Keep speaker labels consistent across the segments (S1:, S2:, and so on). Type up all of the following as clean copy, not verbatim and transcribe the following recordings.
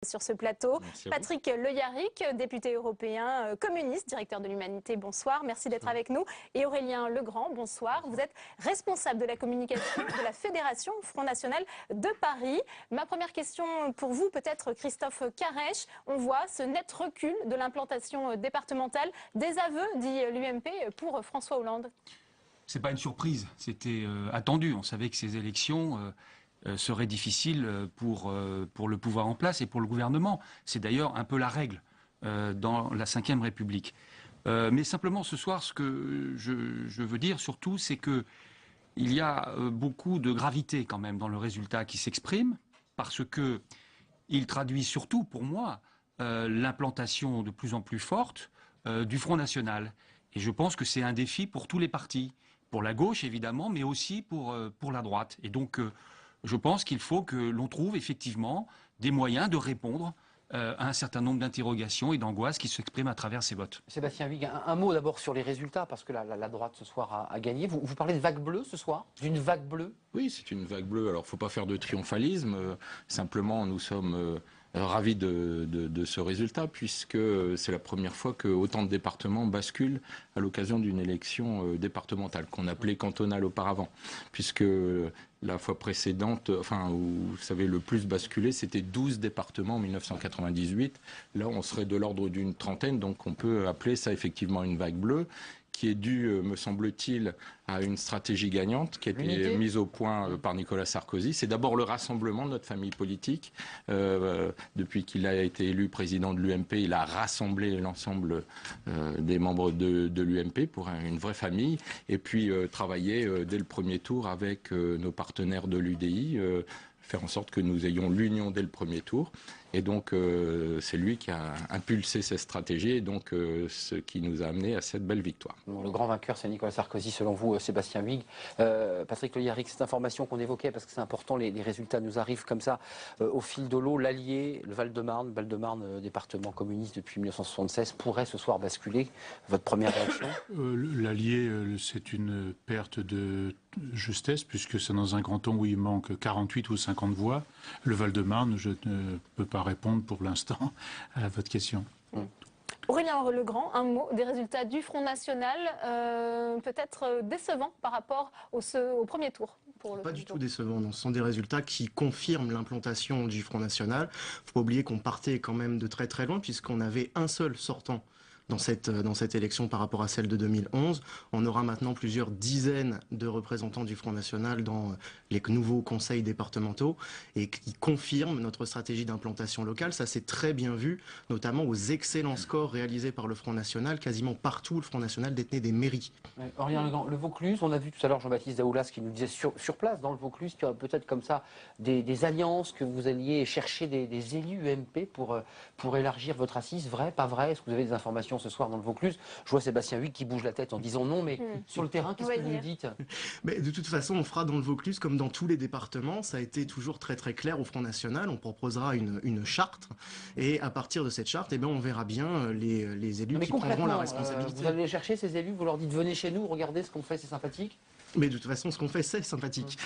S1: Sur ce plateau.
S2: Merci
S1: Patrick Le Yarrick, député européen communiste, directeur de l'Humanité, bonsoir, merci d'être avec nous. Et Aurélien Legrand, bonsoir. Vous êtes responsable de la communication de la Fédération Front National de Paris. Ma première question pour vous, peut-être Christophe Caresche. On voit ce net recul de l'implantation départementale. Des aveux, dit l'UMP, pour François Hollande.
S3: C'est pas une surprise, c'était attendu. On savait que ces élections serait difficile pour le pouvoir en place et pour le gouvernement. C'est d'ailleurs un peu la règle dans la Ve République. Mais simplement ce soir, ce que je veux dire surtout, c'est que il y a beaucoup de gravité quand même dans le résultat qui s'exprime, parce que il traduit surtout, pour moi, l'implantation de plus en plus forte du Front National. Et je pense que c'est un défi pour tous les partis, pour la gauche évidemment, mais aussi pour la droite. Et donc je pense qu'il faut que l'on trouve effectivement des moyens de répondre à un certain nombre d'interrogations et d'angoisses qui s'expriment à travers ces votes.
S4: Sébastien Huyghe, un mot d'abord sur les résultats, parce que la droite ce soir a gagné. Vous parlez de vague bleue ce soir? D'une vague bleue?
S2: Oui, c'est une vague bleue. Alors, il ne faut pas faire de triomphalisme. Simplement, nous sommes ravis de ce résultat, puisque c'est la première fois que autant de départements basculent à l'occasion d'une élection départementale, qu'on appelait cantonale auparavant. Puisque la fois précédente, enfin, où, vous savez, le plus basculé, c'était 12 départements en 1998. Là, on serait de l'ordre d'une trentaine, donc on peut appeler ça effectivement une vague bleue, qui est due, me semble-t-il, à une stratégie gagnante qui a été mise au point par Nicolas Sarkozy. C'est d'abord le rassemblement de notre famille politique. Depuis qu'il a été élu président de l'UMP, il a rassemblé l'ensemble des membres de l'UMP pour une vraie famille. Et puis travailler dès le premier tour avec nos partenaires de l'UDI, faire en sorte que nous ayons l'union dès le premier tour. Et donc, c'est lui qui a impulsé cette stratégie et donc ce qui nous a amené à cette belle victoire.
S4: Bon, le grand vainqueur, c'est Nicolas Sarkozy, selon vous, Sébastien Huyghe. Patrick Le Yarrick, cette information qu'on évoquait, parce que c'est important, les résultats nous arrivent comme ça, au fil de l'eau. L'Allier, le Val-de-Marne, département communiste depuis 1976, pourrait ce soir basculer. Votre première réaction?
S5: L'Allier, c'est une perte de justesse, puisque c'est dans un canton où il manque 48 ou 50 voix. Le Val-de-Marne, je ne peux pas répondre pour l'instant à votre question.
S1: Aurélien Legrand, un mot des résultats du Front National, peut-être décevant par rapport au premier tour.
S6: Pas du tout décevant, ce sont des résultats qui confirment l'implantation du Front National. Il ne faut pas oublier qu'on partait quand même de très très loin, puisqu'on avait un seul sortant dans cette élection par rapport à celle de 2011. On aura maintenant plusieurs dizaines de représentants du Front National dans les nouveaux conseils départementaux et qui confirment notre stratégie d'implantation locale. Ça s'est très bien vu, notamment aux excellents scores réalisés par le Front National. Quasiment partout, le Front National détenait des mairies.
S4: Aurélien Legrand, le Vaucluse, on a vu tout à l'heure Jean-Baptiste Daoulas qui nous disait sur place, dans le Vaucluse, qu'il y aurait peut-être comme ça des alliances, que vous alliez chercher des élus UMP pour élargir votre assise. Vrai, pas vrai? Est-ce que vous avez des informations ce soir dans le Vaucluse? Je vois Sébastien Huyghe qui bouge la tête en disant non, mais sur le terrain, qu'est-ce que vous dites?
S6: Mais de toute façon, on fera dans le Vaucluse comme dans tous les départements. Ça a été toujours très très clair au Front National. On proposera une charte et à partir de cette charte, on verra bien les élus qui prendront la responsabilité.
S4: Vous allez chercher ces élus, vous leur dites venez chez nous, regardez ce qu'on fait, c'est sympathique?
S6: Mais de toute façon, ce qu'on fait, c'est sympathique.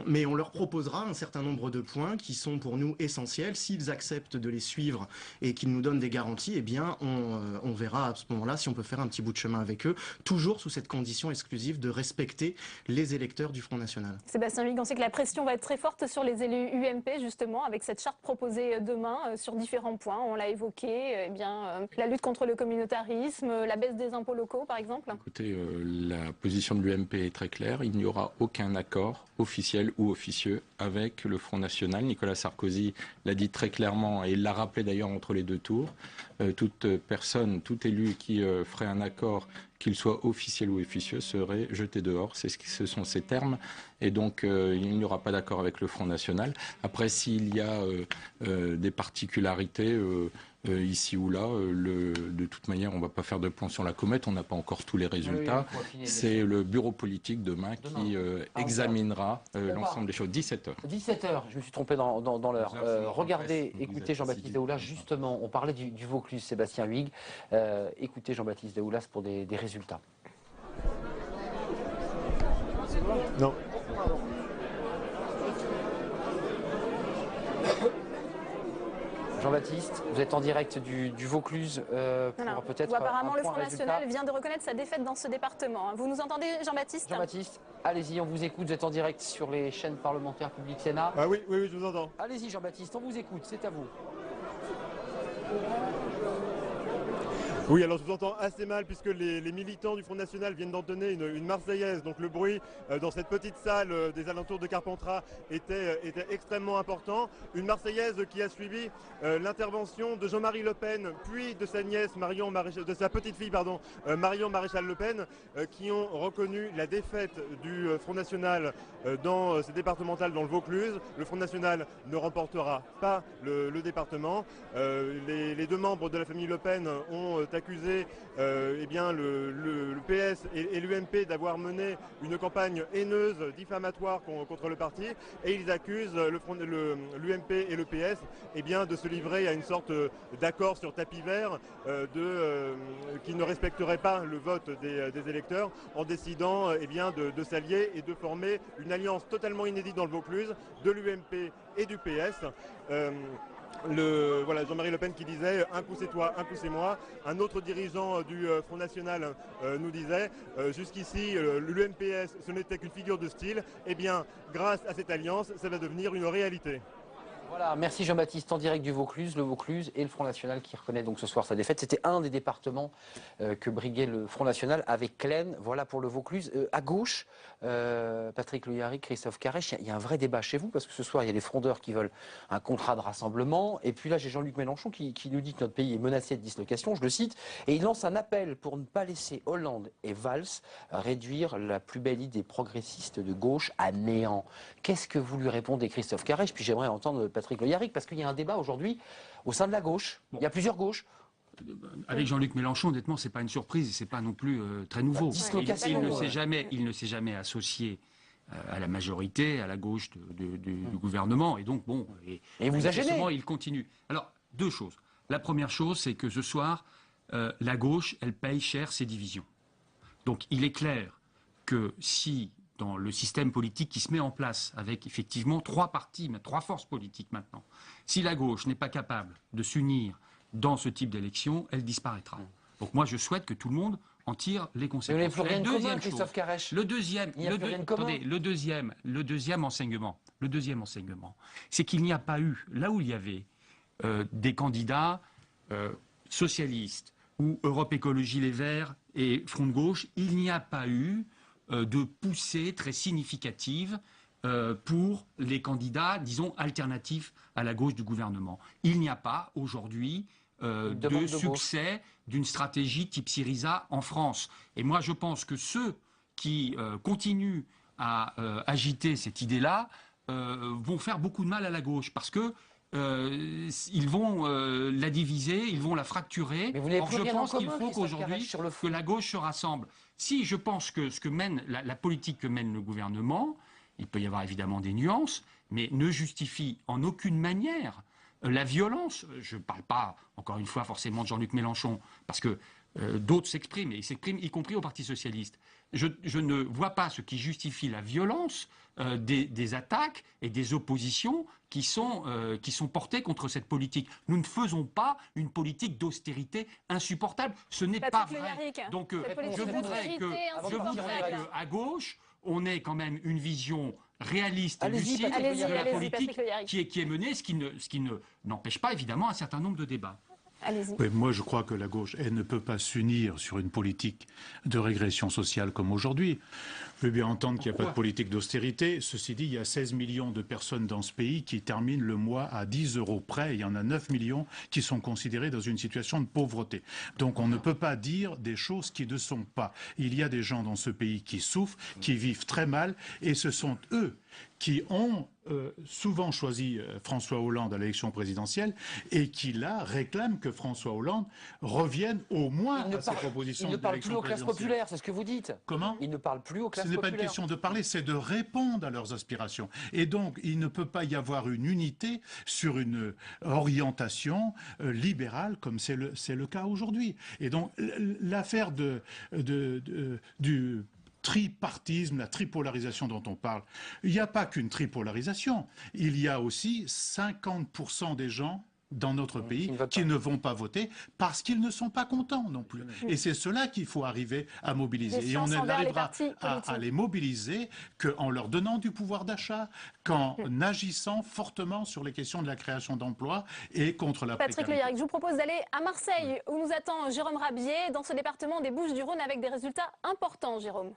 S6: Mais on leur proposera un certain nombre de points qui sont pour nous essentiels. S'ils acceptent de les suivre et qu'ils nous donnent des garanties, on verra à ce moment-là si on peut faire un petit bout de chemin avec eux, toujours sous cette condition exclusive de respecter les électeurs du Front National.
S1: Sébastien Huyghe, on sait que la pression va être très forte sur les élus UMP, justement, avec cette charte proposée demain sur différents points. On l'a évoqué, la lutte contre le communautarisme, la baisse des impôts locaux, par exemple.
S2: Écoutez, la position de l'UMP est très claire. Il n'y aura aucun accord officiel ou officieux avec le Front National. Nicolas Sarkozy l'a dit très clairement et il l'a rappelé d'ailleurs entre les deux tours. Toute personne, tout élu qui ferait un accord, qu'il soit officiel ou officieux, serait jeté dehors. Ce sont ces termes. Et donc, il n'y aura pas d'accord avec le Front National. Après, s'il y a des particularités ici ou là, de toute manière, on ne va pas faire de plan sur la comète. On n'a pas encore tous les résultats. C'est le bureau politique demain qui examinera l'ensemble des choses. 17h.
S4: 17h, je me suis trompé dans l'heure. Regardez, écoutez Jean-Baptiste Daoulas, justement, on parlait du Vaucluse, Sébastien Huyghe. Écoutez Jean-Baptiste Daoulas pour des résultats.
S7: Non.
S4: Jean-Baptiste, vous êtes en direct du Vaucluse pour peut-être
S1: où apparemment
S4: un
S1: le
S4: point
S1: Front
S4: résultat.
S1: National vient de reconnaître sa défaite dans ce département. Vous nous entendez, Jean-Baptiste?
S4: Jean-Baptiste, allez-y, on vous écoute, vous êtes en direct sur les chaînes parlementaires Public Sénat.
S7: Ah oui, oui, oui, je vous entends.
S4: Allez-y Jean-Baptiste, on vous écoute, c'est à vous.
S7: Oui, alors je vous entends assez mal puisque les militants du Front National viennent d'entonner une Marseillaise. Donc le bruit dans cette petite salle des alentours de Carpentras était extrêmement important. Une Marseillaise qui a suivi l'intervention de Jean-Marie Le Pen, puis de sa nièce de sa petite fille Marion Maréchal Le Pen, qui ont reconnu la défaite du Front National dans ces départementales dans le Vaucluse. Le Front National ne remportera pas le département. Les deux membres de la famille Le Pen ont accusé le PS et l'UMP d'avoir mené une campagne haineuse, diffamatoire contre le parti, et ils accusent l'UMP et le PS de se livrer à une sorte d'accord sur tapis vert qui ne respecterait pas le vote des électeurs en décidant de s'allier et de former une alliance totalement inédite dans le Vaucluse de l'UMP et du PS. Jean-Marie Le Pen qui disait un coup c'est toi, un coup c'est moi. Un autre dirigeant du Front National nous disait jusqu'ici l'UMPS ce n'était qu'une figure de style. Eh bien grâce à cette alliance ça va devenir une réalité.
S4: Voilà, merci Jean-Baptiste, en direct du Vaucluse, le Vaucluse et le Front National qui reconnaît donc ce soir sa défaite. C'était un des départements que briguait le Front National avec Claine. Voilà pour le Vaucluse. À gauche, Patrick Loyaric, Christophe Carrèche, il y a un vrai débat chez vous parce que ce soir il y a les frondeurs qui veulent un contrat de rassemblement et puis là j'ai Jean-Luc Mélenchon qui nous dit que notre pays est menacé de dislocation, je le cite, et il lance un appel pour ne pas laisser Hollande et Valls réduire la plus belle idée progressiste de gauche à néant. Qu'est-ce que vous lui répondez, Christophe Carrèche? Puis j'aimerais entendre Patrick Loyaric, parce qu'il y a un débat aujourd'hui au sein de la gauche. Bon. Il y a plusieurs gauches.
S3: Avec Jean-Luc Mélenchon, honnêtement, c'est pas une surprise, c'est pas non plus très nouveau. Il ne s'est jamais associé à la majorité, à la gauche du gouvernement, et donc bon.
S4: Et vous a gêné.
S3: Il continue. Alors, deux choses. La première chose, c'est que ce soir, la gauche, elle paye cher ses divisions. Donc, il est clair que si dans le système politique qui se met en place, avec effectivement trois partis, trois forces politiques maintenant. Si la gauche n'est pas capable de s'unir dans ce type d'élection, elle disparaîtra. Donc moi, je souhaite que tout le monde en tire les conséquences.
S4: Mais vous n'avez plus rien de commun, Christophe Carrèche.
S3: Le deuxième enseignement, c'est qu'il n'y a pas eu, là où il y avait des candidats socialistes ou Europe Écologie Les Verts et Front de Gauche, il n'y a pas eu de poussée très significative pour les candidats, disons, alternatifs à la gauche du gouvernement. Il n'y a pas aujourd'hui de succès d'une stratégie type Syriza en France. Et moi, je pense que ceux qui continuent à agiter cette idée-là vont faire beaucoup de mal à la gauche, parce que ils vont la diviser, ils vont la fracturer.
S4: Or,
S3: je pense qu'il faut qu'aujourd'hui que la gauche se rassemble. Si je pense que ce que mène la politique que mène le gouvernement, il peut y avoir évidemment des nuances, mais ne justifie en aucune manière la violence. Je ne parle pas, encore une fois, forcément de Jean-Luc Mélenchon, parce que d'autres s'expriment, et ils s'expriment y compris au Parti socialiste. Je ne vois pas ce qui justifie la violence des attaques et des oppositions qui sont portées contre cette politique. Nous ne faisons pas une politique d'austérité insupportable. Ce n'est pas vrai. Donc je voudrais qu'à gauche, on ait quand même une vision réaliste et lucide de la politique qui est menée, ce qui n'empêche pas évidemment un certain nombre de débats.
S5: Oui, moi, je crois que la gauche, elle ne peut pas s'unir sur une politique de régression sociale comme aujourd'hui. Je veux bien entendre qu'il n'y a pas de politique d'austérité. Ceci dit, il y a 16 millions de personnes dans ce pays qui terminent le mois à 10 € près. Il y en a 9 millions qui sont considérés dans une situation de pauvreté. Donc on ne peut pas dire des choses qui ne sont pas. Il y a des gens dans ce pays qui souffrent, qui vivent très mal, et ce sont eux qui ont souvent choisi François Hollande à l'élection présidentielle et qui, là, réclament que François Hollande revienne au moins à sa proposition d'élection présidentielle. Il ne parle plus
S4: aux classes populaires, c'est ce que vous dites.
S5: Comment ?
S4: Il ne parle plus aux classes populaires.
S5: Ce n'est pas une question de parler, c'est de répondre à leurs aspirations. Et donc, il ne peut pas y avoir une unité sur une orientation libérale comme c'est le cas aujourd'hui. Et donc, l'affaire du tripartisme, la tripolarisation dont on parle, il n'y a pas qu'une tripolarisation. Il y a aussi 50% des gens dans notre pays
S4: qui
S5: qui ne vont pas voter parce qu'ils ne sont pas contents non plus. Et c'est cela qu'il faut arriver à mobiliser. Et on n'arrivera à les mobiliser qu'en leur donnant du pouvoir d'achat, qu'en agissant fortement sur les questions de la création d'emplois et contre la
S1: Patrick
S5: précarité.
S1: Le Yarrick, je vous propose d'aller à Marseille, où nous attend Jérôme Rabier, dans ce département des Bouches-du-Rhône, avec des résultats importants, Jérôme.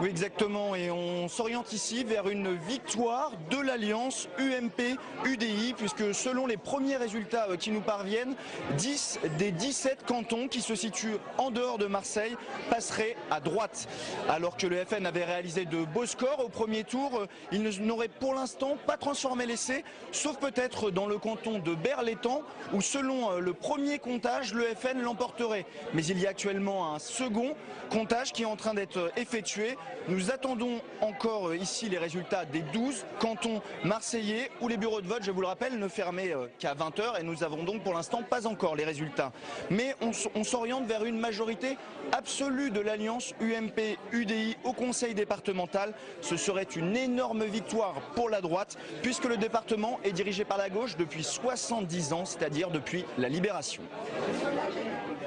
S8: Oui, exactement. Et on s'oriente ici vers une victoire de l'alliance UMP-UDI, puisque selon les premiers résultats qui nous parviennent, 10 des 17 cantons qui se situent en dehors de Marseille passeraient à droite. Alors que le FN avait réalisé de beaux scores au premier tour, il n'aurait pour l'instant pas transformé l'essai, sauf peut-être dans le canton de Berre-l'Étang, où selon le premier comptage, le FN l'emporterait. Mais il y a actuellement un second comptage qui est en train d'être effectué. Nous attendons encore ici les résultats des 12 cantons marseillais où les bureaux de vote, je vous le rappelle, ne fermaient qu'à 20 h et nous avons donc pour l'instant pas encore les résultats. Mais on s'oriente vers une majorité absolue de l'alliance UMP-UDI au conseil départemental. Ce serait une énorme victoire pour la droite puisque le département est dirigé par la gauche depuis 70 ans, c'est-à-dire depuis la libération.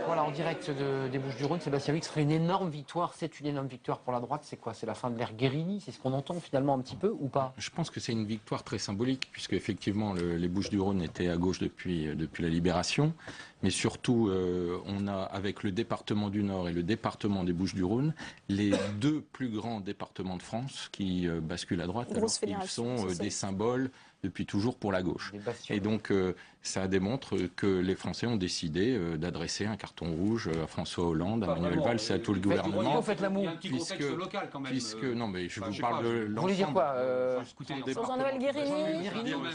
S4: Voilà, en direct des Bouches-du-Rhône, Sébastien Huyghe, ce serait une énorme victoire. C'est une énorme victoire pour la droite. C'est quoi? C'est la fin de l'ère Guérini? C'est ce qu'on entend finalement un petit peu ou pas?
S2: Je pense que c'est une victoire très symbolique, puisque effectivement les Bouches-du-Rhône étaient à gauche depuis la Libération. Mais surtout, on a, avec le département du Nord et le département des Bouches-du-Rhône, les deux plus grands départements de France qui basculent à droite. Alors qu'ils sont des symboles depuis toujours pour la gauche. Et donc, ça démontre que les Français ont décidé d'adresser un carton rouge à François Hollande, à Manuel Valls et à tout le gouvernement.
S3: Il y a un petit contexte local quand même.
S2: Non, mais je vous parle de l'ensemble.
S4: Vous voulez dire quoi
S1: Sur Jean-Noël Guérini.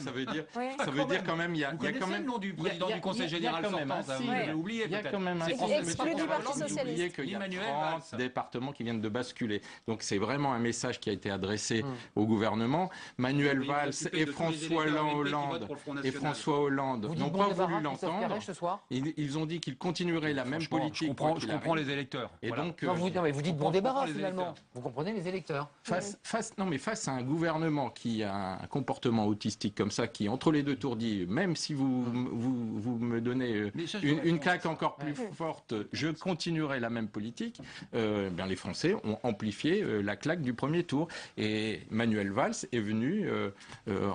S2: Ça veut dire quand même, il y a quand même
S3: le nom du président du Conseil général sortant, vous l'avez oublié peut-être.
S2: Il y a quand même
S1: exclu du Parti socialiste.
S2: qu'il y a 30 départements qui viennent de basculer. Donc c'est vraiment un message qui a été adressé au gouvernement. Manuel Valls et François Hollande n'ont pas voulu l'entendre. Ils ont dit qu'ils continueraient la même politique.
S3: Je comprends les électeurs.
S2: Et donc,
S4: vous dites bon débarras finalement. Vous comprenez les électeurs.
S2: Face à un gouvernement qui a un comportement autistique comme ça, qui entre les deux tours dit, même si vous me donnez une claque encore plus forte, je continuerai la même politique, bien les Français ont amplifié la claque du premier tour. Et Manuel Valls est venu,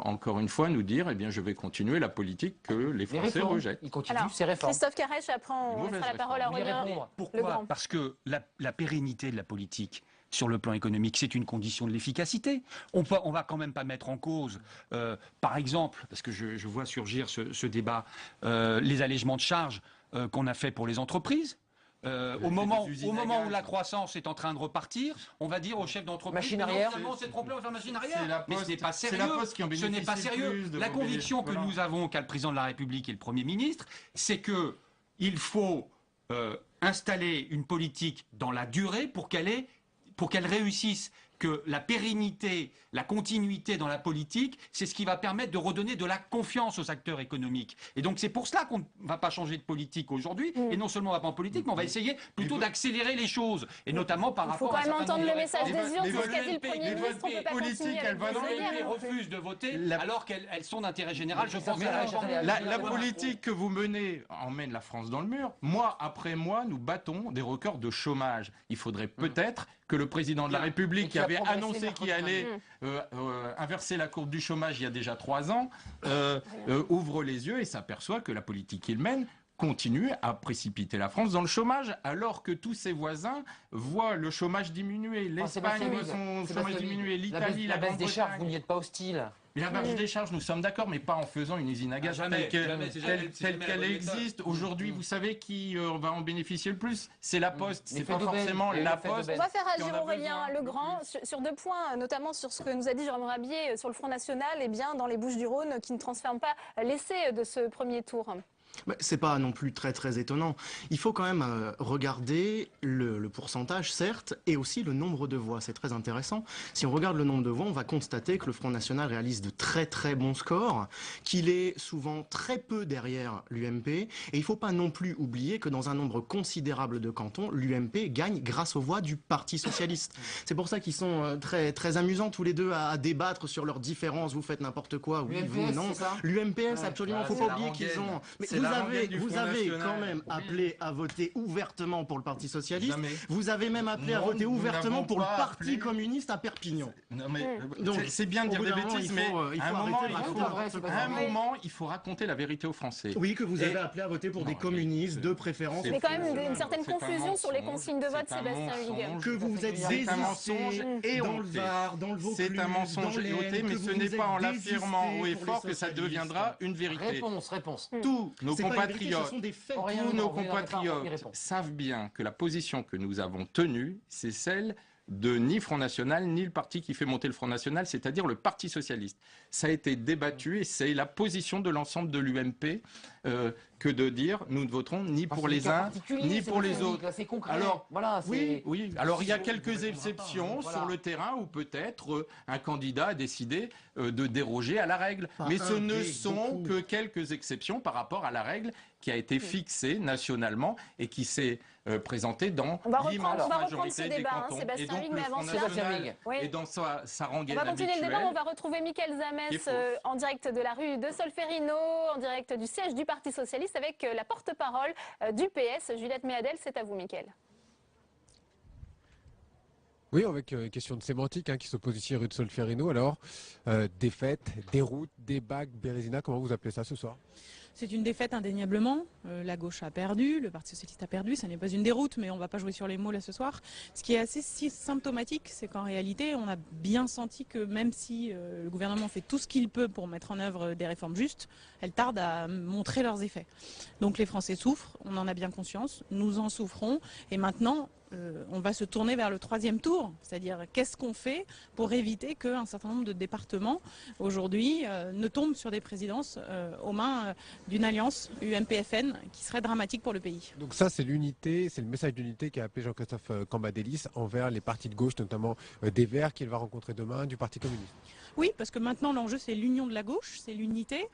S2: encore une fois, nous dire, eh bien, je vais continuer la politique que les Français rejettent.
S4: Il continue ses réformes.
S1: Christophe Carrèche, après on laissera la parole à Aurélien.
S3: Pourquoi? Parce que la pérennité de la politique sur le plan économique, c'est une condition de l'efficacité. On va quand même pas mettre en cause, par exemple, parce que je vois surgir ce débat, les allègements de charges qu'on a fait pour les entreprises. Au moment où la croissance est en train de repartir, on va dire aux chefs d'entreprise,
S4: machine arrière,
S3: c'est trop plein, on va faire machine arrière. Mais ce n'est pas sérieux.
S2: Ce
S3: n'est pas sérieux. La conviction que nous avons, qu'a le président de la République et le Premier ministre, c'est que il faut installer une politique dans la durée pour qu'elle réussisse. Que la pérennité, la continuité dans la politique, c'est ce qui va permettre de redonner de la confiance aux acteurs économiques. Et donc c'est pour cela qu'on ne va pas changer de politique aujourd'hui. Et non seulement on ne va pas en politique, mais on va essayer plutôt d'accélérer les choses. Et notamment par rapport à...
S1: Il faut quand même entendre le message des urnes, c'est ce qu'a dit le Premier ministre, on ne peut pas continuer avec des
S3: L'UMP refuse de voter alors qu'elles sont d'intérêt général. Je pense à
S2: la politique que vous menez emmène la France dans le mur. Mois après mois, nous battons des records de chômage. Il faudrait peut-être que le président de la République, qui avait annoncé qu'il allait inverser la courbe du chômage il y a déjà 3 ans, ouvre les yeux et s'aperçoit que la politique qu'il mène continue à précipiter la France dans le chômage, alors que tous ses voisins voient le chômage diminuer. L'Espagne voit son chômage diminuer, l'Italie, la
S4: baisse des charges, vous n'y êtes pas hostile.
S2: Mais la baisse des charges, nous sommes d'accord, mais pas en faisant une usine à gaz telle qu'elle existe. Aujourd'hui, vous savez qui va en bénéficier le plus? C'est la Poste. C'est pas forcément la Poste.
S1: On va faire agir Aurélien Legrand sur 2 points, notamment sur ce que nous a dit Jérôme Rabier sur le Front National, et bien dans les Bouches-du-Rhône qui ne transforment pas l'essai de ce premier tour.
S6: C'est pas non plus très étonnant. Il faut quand même regarder le pourcentage, certes, et aussi le nombre de voix. C'est très intéressant. Si on regarde le nombre de voix, on va constater que le Front National réalise de très bons scores, qu'il est souvent très peu derrière l'UMP. Et il ne faut pas non plus oublier que dans un nombre considérable de cantons, l'UMP gagne grâce aux voix du Parti Socialiste. C'est pour ça qu'ils sont très amusants tous les deux à débattre sur leurs différences. Vous faites n'importe quoi, oui, vous, non. L'UMPS, absolument, il ne faut pas oublier qu'ils ont... Mais vous avez quand même appelé à voter ouvertement pour le Parti Socialiste.
S2: Jamais.
S6: Vous avez même appelé à voter ouvertement pour le Parti communiste à Perpignan.
S2: Non, mais
S6: Donc,
S2: c'est bien de dire des bêtises, mais à un
S6: moment,
S2: moment, il faut raconter la vérité aux Français.
S6: Oui, que vous avez appelé à voter pour des communistes de préférence.
S1: Mais quand même une certaine confusion sur les consignes de vote, Sébastien Huyghe.
S6: Que vous êtes désisté dans le Var, dans le Vaucluse,
S2: c'est un mensonge éhouté, mais ce n'est pas en l'affirmant haut et fort que ça deviendra une vérité.
S4: Réponse.
S2: Tous nos compatriotes,
S4: Tous
S2: nos compatriotes savent bien que la position que nous avons tenue, c'est celle de ni Front National, ni le parti qui fait monter le Front National, c'est-à-dire le Parti Socialiste. Ça a été débattu et c'est la position de l'ensemble de l'UMP que de dire nous ne voterons ni pour les uns, ni pour les autres.
S4: Alors,
S2: oui. Alors il y a quelques exceptions sur le terrain où peut-être un candidat a décidé de déroger à la règle. Mais ce ne sont que quelques exceptions par rapport à la règle qui a été fixée nationalement et qui s'est présentée dans l'immense majorité des cantons. Et donc le Front National est dans sa rengaine habituelle.
S1: On va continuer le débat, on va retrouver Mickaël Zamès en direct de la rue de Solferino, en direct du siège du Parti Socialiste avec la porte-parole du PS, Juliette Méadel. C'est à vous, Mickaël.
S9: Oui, avec une question de sémantique qui s'oppose ici rue de Solferino. Alors, défaite, déroute, débac, Bérésina, comment vous appelez ça ce soir?
S10: C'est une défaite indéniablement. La gauche a perdu, le Parti Socialiste a perdu. Ça n'est pas une déroute, mais on ne va pas jouer sur les mots là ce soir. Ce qui est assez symptomatique, c'est qu'en réalité, on a bien senti que même si le gouvernement fait tout ce qu'il peut pour mettre en œuvre des réformes justes, elles tardent à montrer leurs effets. Donc les Français souffrent, on en a bien conscience, nous en souffrons. Et maintenant, on va se tourner vers le troisième tour, c'est-à-dire qu'est-ce qu'on fait pour éviter qu'un certain nombre de départements aujourd'hui ne tombent sur des présidences aux mains d'une alliance UMP-FN qui serait dramatique pour le pays.
S9: Donc ça, c'est l'unité, c'est le message d'unité qu'a appelé Jean-Christophe Cambadélis envers les partis de gauche, notamment des Verts qu'il va rencontrer demain, du Parti communiste.
S10: Oui, parce que maintenant l'enjeu c'est l'union de la gauche, c'est l'unité.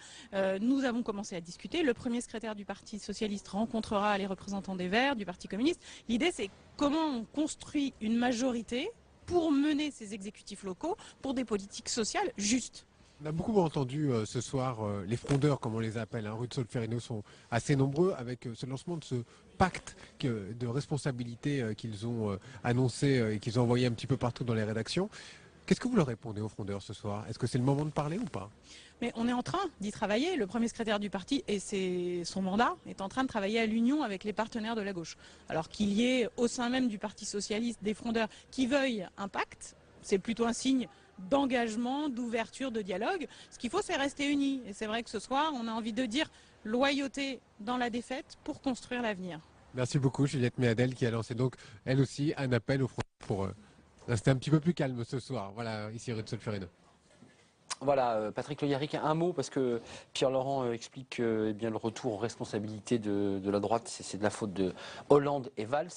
S10: Nous avons commencé à discuter. Le premier secrétaire du Parti Socialiste rencontrera les représentants des Verts, du Parti communiste. L'idée c'est comment on construit une majorité pour mener ces exécutifs locaux pour des politiques sociales justes.
S9: On a beaucoup entendu ce soir, les frondeurs, comme on les appelle, rue de Solferino, sont assez nombreux avec ce lancement de ce pacte de responsabilité qu'ils ont annoncé et qu'ils ont envoyé un petit peu partout dans les rédactions. Qu'est-ce que vous leur répondez aux frondeurs ce soir? Est-ce que c'est le moment de parler ou pas?
S10: Mais on est en train d'y travailler. Le premier secrétaire du parti et son mandat est en train de travailler à l'union avec les partenaires de la gauche. Alors qu'il y ait au sein même du Parti Socialiste des frondeurs qui veuillent un pacte, c'est plutôt un signe d'engagement, d'ouverture, de dialogue. Ce qu'il faut, c'est rester unis. Et c'est vrai que ce soir, on a envie de dire loyauté dans la défaite pour construire l'avenir.
S9: Merci beaucoup, Juliette Méadel, qui a lancé donc, elle aussi, un appel aux frondeurs pour rester un petit peu plus calme ce soir. Voilà, ici rue de Solferino.
S4: Voilà, Patrick Le Yarrick, un mot, parce que Pierre-Laurent explique que le retour aux responsabilités de la droite, c'est de la faute de Hollande et Valls.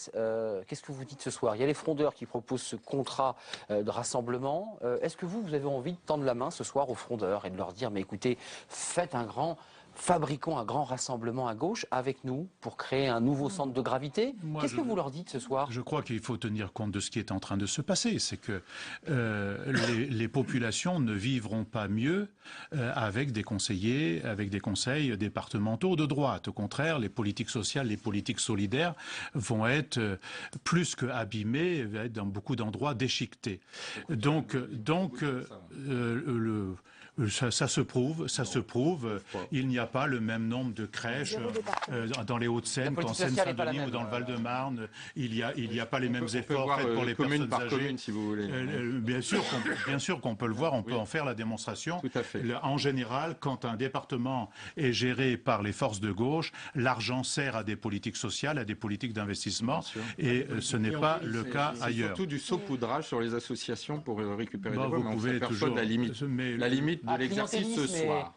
S4: Qu'est-ce que vous dites ce soir? Il y a les frondeurs qui proposent ce contrat de rassemblement. Est-ce que vous avez envie de tendre la main ce soir aux frondeurs et de leur dire, mais écoutez, fabriquons un grand rassemblement à gauche avec nous pour créer un nouveau centre de gravité? Qu'est-ce que vous leur dites ce soir?
S5: Je crois qu'il faut tenir compte de ce qui est en train de se passer. C'est que les populations ne vivront pas mieux avec des conseillers, avec des conseils départementaux de droite. Au contraire, les politiques sociales, les politiques solidaires vont être plus que abîmées, vont être dans beaucoup d'endroits déchiquetés. Donc ça se prouve. Il n'y a pas le même nombre de crèches dans les Hauts-de-Seine qu'en Seine-Saint-Denis ou dans le Val-de-Marne. Il n'y a pas les mêmes efforts faits pour les
S2: commune
S5: personnes
S2: par
S5: âgées.
S2: commune, si vous voulez.
S5: Bien sûr qu'on peut le voir, on peut en faire la démonstration.
S2: Tout à fait.
S5: En général, quand un département est géré par les forces de gauche, l'argent sert à des politiques sociales, à des politiques d'investissement, et ce n'est pas le cas ailleurs.
S2: Surtout du saupoudrage sur les associations pour récupérer des voix,
S5: vous
S2: mais on
S5: pouvez
S2: s'aperçoit
S5: toujours
S2: de la limite de l'exercice ce soir.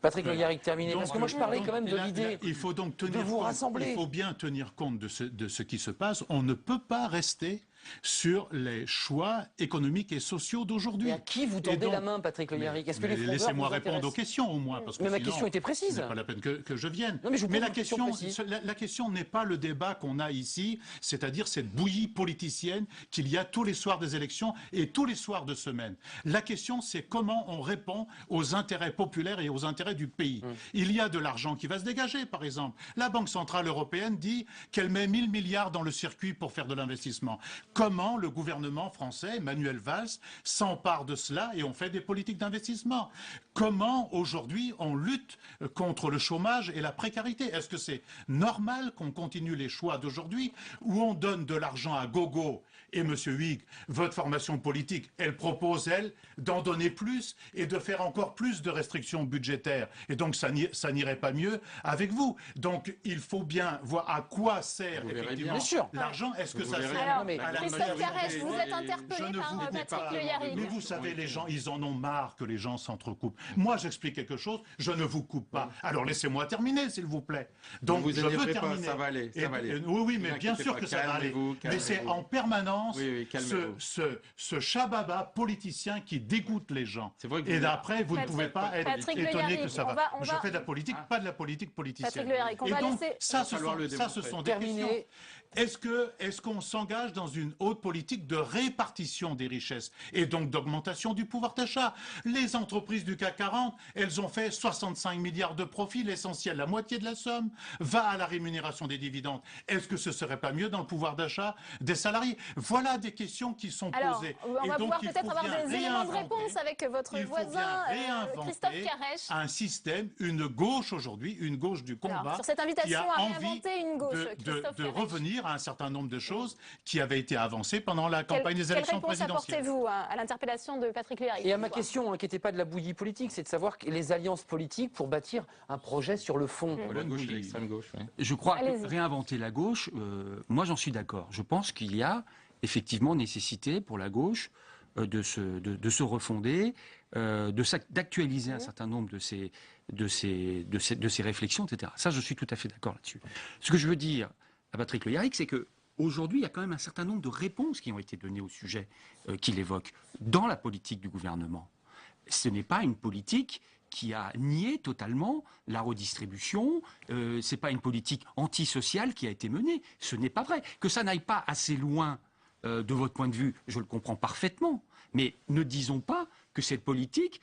S4: Patrick Le Yarrick, terminé. Parce que moi, je parlais quand même de l'idée
S5: il faut donc tenir
S4: de vous
S5: compte,
S4: rassembler.
S5: il faut bien tenir compte de ce qui se passe. On ne peut pas rester sur les choix économiques et sociaux d'aujourd'hui.
S4: Et à qui vous tendez la main, Patrick Le Yarrick? Est-ce que les frondeurs
S5: laissez-moi
S4: vous
S5: répondre aux
S4: intéressent?
S5: questions au moins. Parce que
S4: Mais ma
S5: sinon,
S4: question était précise.
S5: Ce n'est pas la peine que je vienne.
S4: Non, mais je vous pose
S5: la
S4: une question précise.
S5: la question n'est pas le débat qu'on a ici, c'est-à-dire cette bouillie politicienne qu'il y a tous les soirs des élections et tous les soirs de semaine. La question, c'est comment on répond aux intérêts populaires et aux intérêts du pays. Il y a de l'argent qui va se dégager, par exemple. La Banque Centrale Européenne dit qu'elle met 1000 milliards dans le circuit pour faire de l'investissement. Comment le gouvernement français, Manuel Valls, s'empare de cela et on fait des politiques d'investissement? Comment, aujourd'hui, on lutte contre le chômage et la précarité? Est-ce que c'est normal qu'on continue les choix d'aujourd'hui où on donne de l'argent à gogo? Et M. Huyghe, votre formation politique, elle propose, elle, d'en donner plus et de faire encore plus de restrictions budgétaires. Et donc, ça n'irait pas mieux avec vous. Donc, il faut bien voir à quoi sert effectivement l'argent. Est-ce que ça sert
S1: Alors,
S5: à la
S1: Christophe Carrèche, vous êtes interpellé par Patrick Le Yarrick.
S5: Mais vous savez, les gens, ils en ont marre que les gens s'entrecoupent. Moi, j'explique quelque chose, je ne vous coupe pas. Alors, laissez-moi terminer, s'il vous plaît. Donc,
S2: vous
S5: je veux terminer.
S2: pas, ça va aller, ça va aller.
S5: Oui, mais bien sûr que ça va aller. Mais c'est en permanence ce chababa politicien qui dégoûte les gens. Et d'après, vous ne pouvez pas être étonné que ça va. Je fais de la politique, pas de la politique politicienne.
S1: Et donc,
S5: ça, ce sont des questions. Est-ce qu'on s'engage dans une haute politique de répartition des richesses et donc d'augmentation du pouvoir d'achat? Les entreprises du CAC 40, elles ont fait 65 milliards de profits, l'essentiel, la moitié de la somme, va à la rémunération des dividendes. Est-ce que ce serait pas mieux dans le pouvoir d'achat des salariés? Voilà des questions qui sont posées.
S1: On va pouvoir peut-être avoir des éléments de réponse avec votre voisin, Christophe Carèche.
S5: Un système, une gauche aujourd'hui, une gauche du combat,
S1: sur cette invitation
S5: qui a
S1: à
S5: envie
S1: réinventer une gauche,
S5: de revenir à un certain nombre de choses qui avaient été avancées pendant la campagne des élections présidentielles.
S1: Quelle réponse apportez-vous à l'interpellation de Patrick Le Yarrick?
S4: Et à ma question, n'inquiétez pas de la bouillie politique, c'est de savoir les alliances politiques pour bâtir un projet sur le fond.
S2: La gauche et l'extrême gauche. Oui.
S3: Je crois que réinventer la gauche, moi j'en suis d'accord. Je pense qu'il y a effectivement nécessité pour la gauche de se refonder, d'actualiser un certain nombre de ces réflexions, etc. Ça, je suis tout à fait d'accord là-dessus. Ce que je veux dire à Patrick Le Yarrick, c'est que aujourd'hui, il y a quand même un certain nombre de réponses qui ont été données au sujet qu'il évoque dans la politique du gouvernement. Ce n'est pas une politique qui a nié totalement la redistribution, c'est pas une politique antisociale qui a été menée. Ce n'est pas vrai. Que ça n'aille pas assez loin de votre point de vue, je le comprends parfaitement. Mais ne disons pas que cette politique,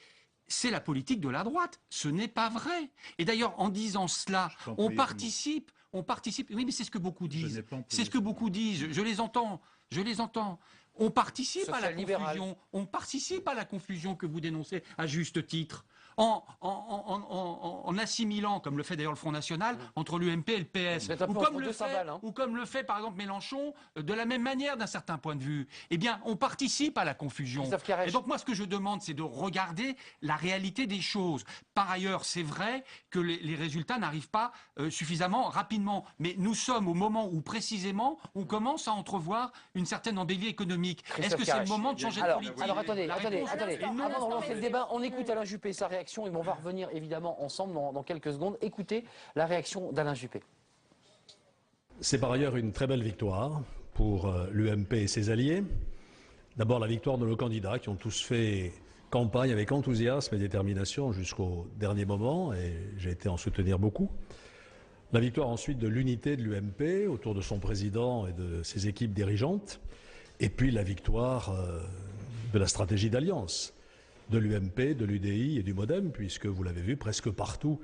S3: c'est la politique de la droite. Ce n'est pas vrai. Et d'ailleurs, en disant cela, on participe. Oui, mais c'est ce que beaucoup disent. C'est ce que beaucoup disent. Je les entends. On participe à la confusion. On participe à la confusion que vous dénoncez à juste titre. En assimilant, comme le fait d'ailleurs le Front National, entre l'UMP et le PS, ou comme le fait par exemple Mélenchon, de la même manière d'un certain point de vue, eh bien on participe à la confusion. Et donc moi ce que je demande c'est de regarder la réalité des choses. Par ailleurs c'est vrai que les résultats n'arrivent pas suffisamment rapidement, mais nous sommes au moment où précisément on commence à entrevoir une certaine embellie économique. Est-ce que c'est le moment de changer de politique?
S4: Alors attendez, avant de relancer le débat, on écoute Alain Juppé, sa réaction, et on va revenir évidemment ensemble dans quelques secondes. Écoutez la réaction d'Alain Juppé.
S11: C'est par ailleurs une très belle victoire pour l'UMP et ses alliés. D'abord la victoire de nos candidats qui ont tous fait campagne avec enthousiasme et détermination jusqu'au dernier moment, et j'ai été en soutenir beaucoup. La victoire ensuite de l'unité de l'UMP autour de son président et de ses équipes dirigeantes, et puis la victoire de la stratégie d'alliance de l'UMP, de l'UDI et du MoDem, puisque vous l'avez vu, presque partout,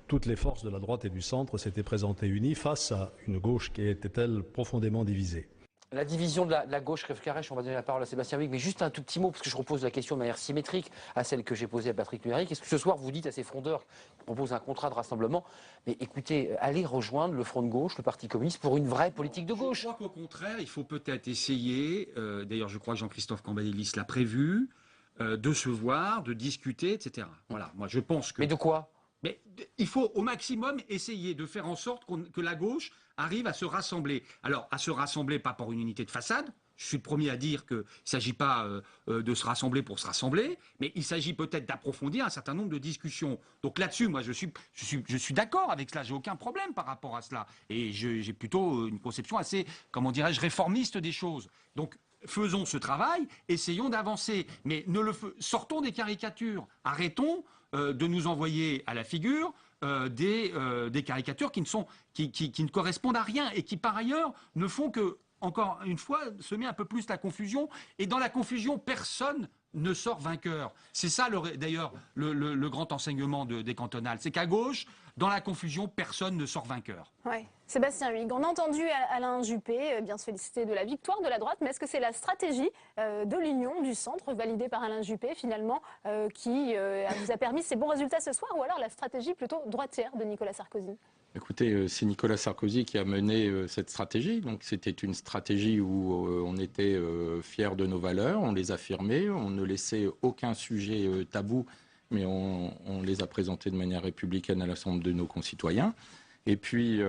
S11: toutes les forces de la droite et du centre s'étaient présentées unies face à une gauche qui était, elle, profondément divisée. La division de la gauche, Christophe Carèche, on va donner la parole à Sébastien Huyghe, mais juste un tout petit mot, parce que je repose la question de manière symétrique à celle que j'ai posée à Patrick Le Yarrick. Est-ce que ce soir, vous dites à ces frondeurs qui proposent un contrat de rassemblement, mais écoutez, allez rejoindre le Front de gauche, le Parti communiste, pour une vraie politique de gauche?
S3: Je crois qu'au contraire, il faut peut-être essayer, d'ailleurs je crois que Jean-Christophe Cambadélis l'a prévu, de se voir, de discuter, etc. Voilà, moi je pense que...
S4: Mais de quoi?
S3: Mais il faut au maximum essayer de faire en sorte que la gauche arrive à se rassembler. Alors, à se rassembler pas pour une unité de façade, je suis le premier à dire qu'il ne s'agit pas de se rassembler pour se rassembler, mais il s'agit peut-être d'approfondir un certain nombre de discussions. Donc là-dessus, moi, je suis d'accord avec cela, j'ai aucun problème par rapport à cela. Et j'ai plutôt une conception assez, comment dirais-je, réformiste des choses. Donc, faisons ce travail, essayons d'avancer, mais sortons des caricatures, arrêtons de nous envoyer à la figure des caricatures qui ne correspondent à rien et qui par ailleurs ne font que, encore une fois, semer un peu plus la confusion, et dans la confusion, personne ne sort vainqueur. C'est ça d'ailleurs le grand enseignement des cantonales, c'est qu'à gauche, dans la confusion, personne ne sort vainqueur.
S1: Ouais. Sébastien Huyghe, on a entendu Alain Juppé bien se féliciter de la victoire de la droite, mais est-ce que c'est la stratégie de l'union du centre, validée par Alain Juppé finalement, qui vous a permis ces bons résultats ce soir, ou alors la stratégie plutôt droitière de Nicolas Sarkozy?
S2: Écoutez, c'est Nicolas Sarkozy qui a mené cette stratégie. Donc c'était une stratégie où on était fiers de nos valeurs, on les affirmait, on ne laissait aucun sujet tabou, mais on les a présentés de manière républicaine à l'ensemble de nos concitoyens. Et puis,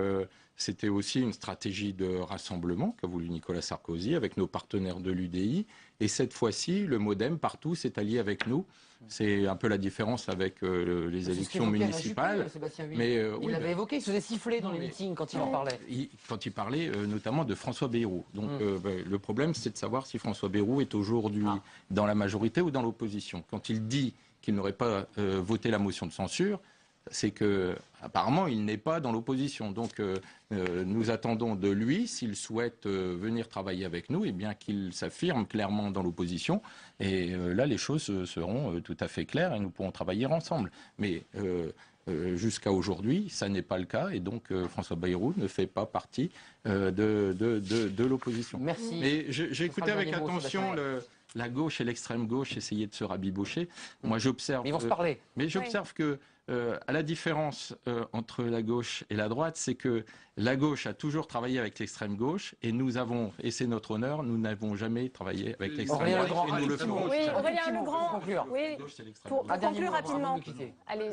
S2: c'était aussi une stratégie de rassemblement qu'a voulu Nicolas Sarkozy avec nos partenaires de l'UDI. Et cette fois-ci, le MoDem, partout, s'est allié avec nous. C'est un peu la différence avec les élections municipales.
S4: Mais il l'avait évoqué, il se faisait siffler dans les meetings quand il en parlait.
S2: Quand il parlait notamment de François Bayrou. Donc le problème, c'est de savoir si François Bayrou est aujourd'hui dans la majorité ou dans l'opposition. Quand il dit qu'il n'aurait pas voté la motion de censure, c'est que apparemment il n'est pas dans l'opposition. Donc nous attendons de lui, s'il souhaite venir travailler avec nous, et bien qu'il s'affirme clairement dans l'opposition. Et là, les choses seront tout à fait claires et nous pourrons travailler ensemble. Mais jusqu'à aujourd'hui, ça n'est pas le cas, et donc François Bayrou ne fait pas partie de l'opposition.
S4: Merci.
S2: Mais j'ai écouté avec attention la gauche et l'extrême gauche essayer de se rabibocher. Moi, j'observe.
S4: Ils vont se parler.
S2: Mais j'observe que, à la différence entre la gauche et la droite, c'est que la gauche a toujours travaillé avec l'extrême gauche, et nous avons, et c'est notre honneur, nous n'avons jamais travaillé avec l'extrême droite, et nous le ferons.
S1: Oui, Aurélien Legrand. Oui, pour conclure rapidement.
S6: Allez,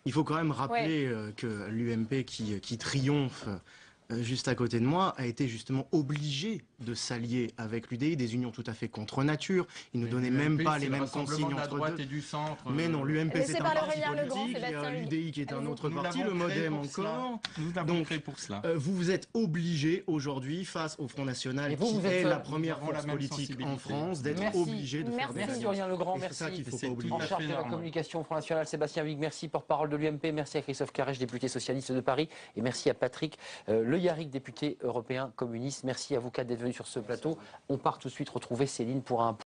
S6: il faut quand même rappeler que l'UMP qui triomphe juste à côté de moi, a été justement obligé de s'allier avec l'UDI, des unions tout à fait contre nature. Ils ne donnaient même pas les mêmes consignes
S2: de la
S6: entre
S2: droite
S6: deux.
S2: et du centre.
S6: Mais non, l'UMP c'est un parti
S1: Legrand,
S6: politique, il y a l'UDI qui est un autre parti, le MoDem encore.
S2: Nous l'avons créé pour cela.
S6: Vous êtes obligés aujourd'hui, face au Front National, qui est la première force politique en France, d'être obligés de faire des alliances.
S4: Merci Aurélien Legrand, merci. En charge de la communication Front National, Sébastien Huyghe, merci, porte-parole de l'UMP, merci à Christophe Carrèche, député socialiste de Paris, et merci à Patrick Le Yarrick, député européen communiste. Merci à vous quatre d'être venus sur ce plateau. On part tout de suite retrouver Céline pour un point.